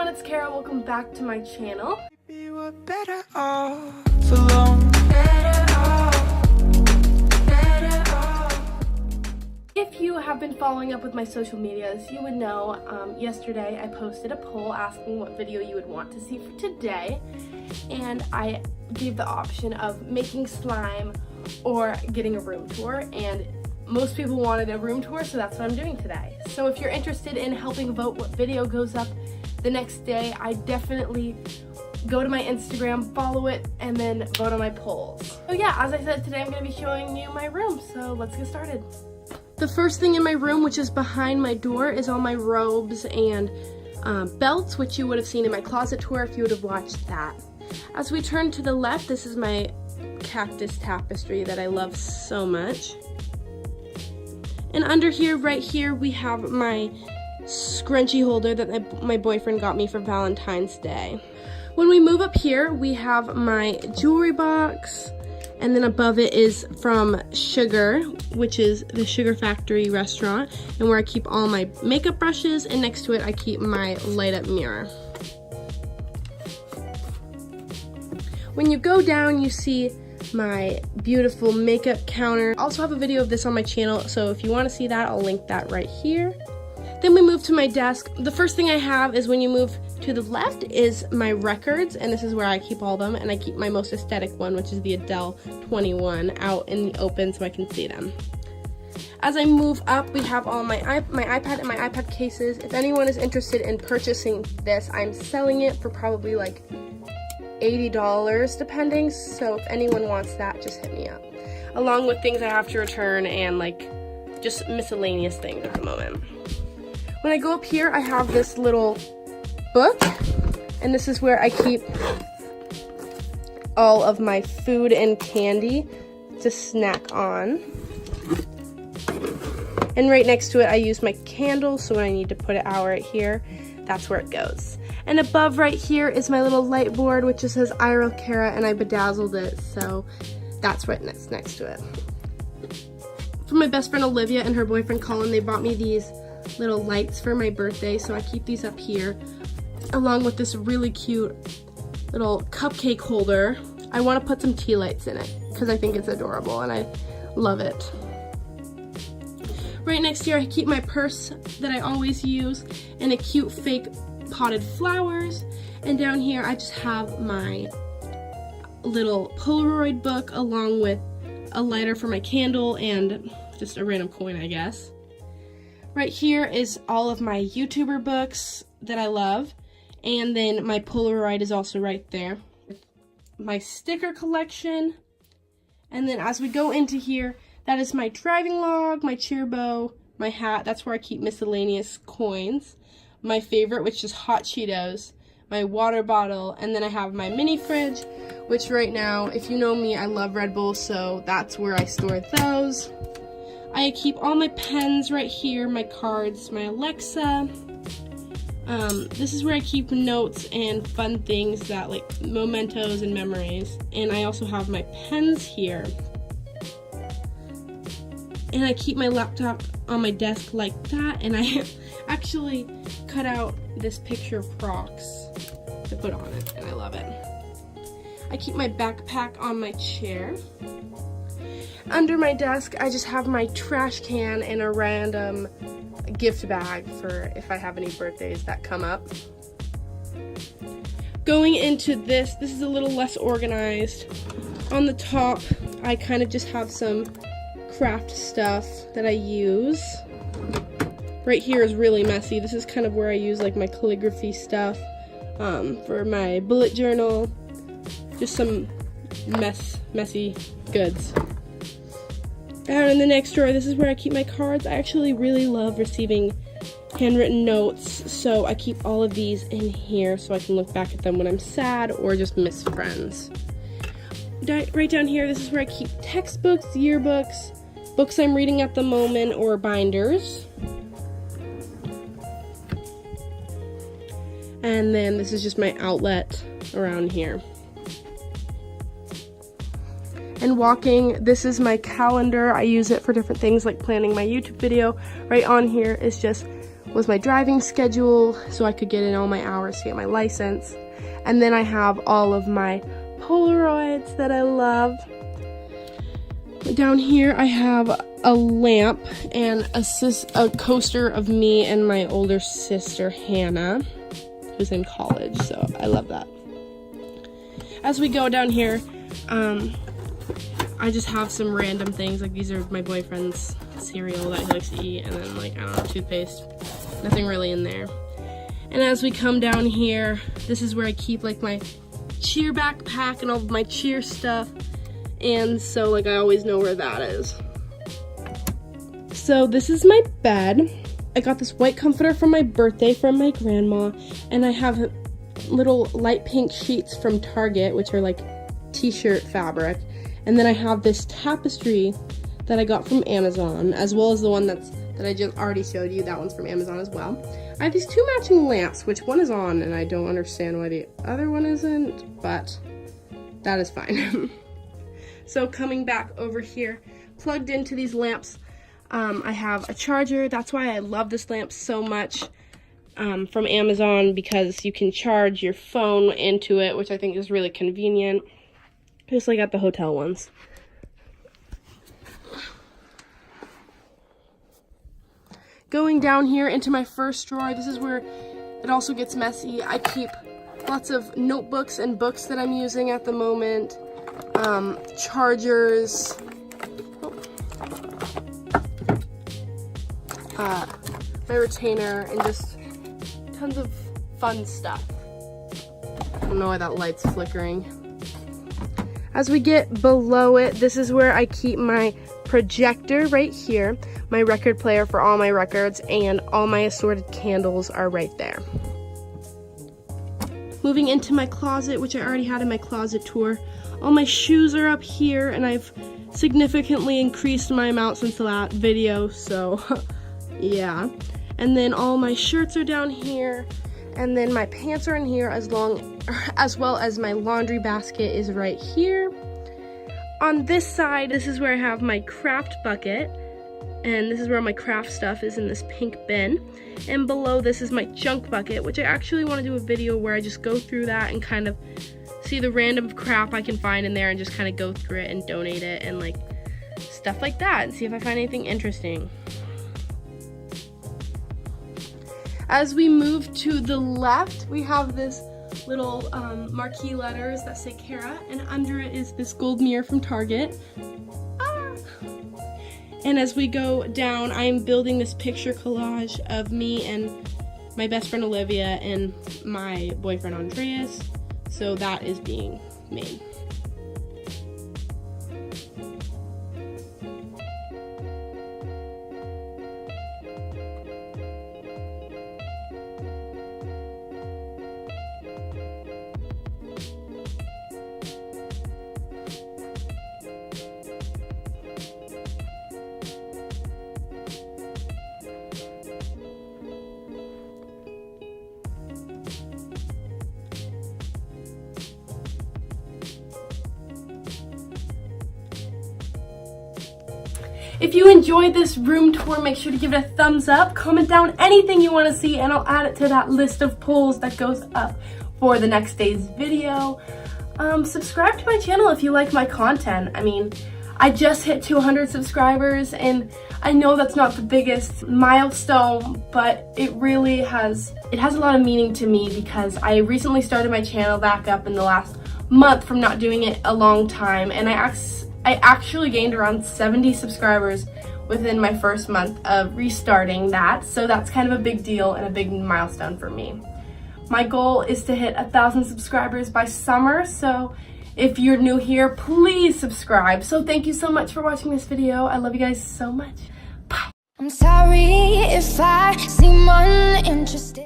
everyone, it's Kara. Welcome back to my channel. We were better off alone. If you have been following up with my social medias, you would know yesterday I posted a poll asking what video you would want to see for today, and I gave the option of making slime or getting a room tour, and most people wanted a room tour, so that's what I'm doing today. So if you're interested in helping vote what video goes up the next day, I definitely go to my Instagram, follow it, and then vote on my polls. So yeah, as I said, today I'm going to be showing you my room, so let's get started. The first thing in my room, which is behind my door, is all my robes and belts, which you would have seen in my closet tour if you would have watched that. As we turn to the left, this is my cactus tapestry that I love so much. And under here, right here, we have my scrunchie holder that my boyfriend got me for Valentine's Day. When we move up here, we have my jewelry box, and then above it is from Sugar, which is the Sugar Factory restaurant, and where I keep all my makeup brushes, and next to it I keep my light up mirror. When you go down, you see my beautiful makeup counter. I also have a video of this on my channel, so if you want to see that, I'll link that right here. Then we move to my desk. The first thing I have is, when you move to the left, is my records, and this is where I keep all of them, and I keep my most aesthetic one, which is the Adele 21, out in the open so I can see them. As I move up, we have all my iPad and my iPad cases. If anyone is interested in purchasing this, I'm selling it for probably like $80 depending, so if anyone wants that, just hit me up. Along with things I have to return and like just miscellaneous things at the moment. When I go up here, I have this little book, and this is where I keep all of my food and candy to snack on. And right next to it, I use my candle, so when I need to put it out right here, that's where it goes. And above right here is my little light board, which just says irlcara, and I bedazzled it, so that's right next to it. For my best friend Olivia and her boyfriend Colin, they bought me these little lights for my birthday, so I keep these up here, along with this really cute little cupcake holder. I want to put some tea lights in it, because I think it's adorable, and I love it. Right next here, I keep my purse that I always use, and a cute fake potted flowers, and down here I just have my little Polaroid book along with a lighter for my candle and just a random coin, I guess. Right here is all of my YouTuber books that I love, and then my Polaroid is also right there. My sticker collection, and then as we go into here, that is my driving log, my cheer bow, my hat. That's where I keep miscellaneous coins. My favorite, which is hot Cheetos, my water bottle, and then I have my mini fridge, which right now, if you know me, I love Red Bull, so that's where I store those. I keep all my pens right here, my cards, my Alexa. This is where I keep notes and fun things that like mementos and memories. And I also have my pens here. And I keep my laptop on my desk like that, and I actually cut out this picture of Crocs to put on it, and I love it. I keep my backpack on my chair. Under my desk, I just have my trash can and a random gift bag for if I have any birthdays that come up. Going into this is a little less organized. On the top, I kind of just have some craft stuff that I use. Right here is really messy. This is kind of where I use like my calligraphy stuff for my bullet journal. Just some messy goods. Out in the next drawer, this is where I keep my cards. I actually really love receiving handwritten notes, so I keep all of these in here so I can look back at them when I'm sad or just miss friends. Right down here, this is where I keep textbooks, yearbooks, books I'm reading at the moment, or binders. And then this is just my outlet around here. And walking, this is my calendar. I use it for different things like planning my YouTube video. Right on here is just was my driving schedule so I could get in all my hours to get my license. And then I have all of my Polaroids that I love. Down here I have a lamp and a coaster of me and my older sister Hannah, who's in college, so I love that. As we go down here, I just have some random things, like these are my boyfriend's cereal that he likes to eat, and then like, I don't know, toothpaste. Nothing really in there. And as we come down here, this is where I keep like my cheer backpack and all of my cheer stuff. And so like I always know where that is. So this is my bed. I got this white comforter for my birthday from my grandma, and I have little light pink sheets from Target, which are like t-shirt fabric. And then I have this tapestry that I got from Amazon, as well as the one that I just already showed you. That one's from Amazon as well. I have these two matching lamps, which one is on and I don't understand why the other one isn't, but that is fine. So coming back over here, plugged into these lamps, I have a charger. That's why I love this lamp so much from Amazon, because you can charge your phone into it, which I think is really convenient, just like at the hotel ones. Going down here into my first drawer, this is where it also gets messy. I keep lots of notebooks and books that I'm using at the moment, chargers, my retainer, and just tons of fun stuff. I don't know why that light's flickering. As we get below it, this is where I keep my projector right here, my record player for all my records, and all my assorted candles are right there. Moving into my closet, which I already had in my closet tour, all my shoes are up here, and I've significantly increased my amount since the last video, so yeah. And then all my shirts are down here, and then my pants are in here, as well as my laundry basket is right here. On this side, this is where I have my craft bucket, and this is where my craft stuff is in this pink bin. And below this is my junk bucket, which I actually want to do a video where I just go through that and kind of see the random crap I can find in there and just kind of go through it and donate it and like stuff like that, and see if I find anything interesting. As we move to the left, we have this little marquee letters that say Cara, and under it is this gold mirror from Target. And as we go down, I'm building this picture collage of me and my best friend Olivia and my boyfriend Andreas, so that is being made. If you enjoyed this room tour, make sure to give it a thumbs up, comment down anything you want to see, and I'll add it to that list of polls that goes up for the next day's video. Subscribe to my channel if you like my content. I mean, I just hit 200 subscribers, and I know that's not the biggest milestone, but it really has a lot of meaning to me, because I recently started my channel back up in the last month from not doing it a long time, and I actually gained around 70 subscribers within my first month of restarting that, so that's kind of a big deal and a big milestone for me. My goal is to hit 1,000 subscribers by summer, so if you're new here, please subscribe. So thank you so much for watching this video. I love you guys so much. Bye. I'm sorry if I seem uninterested.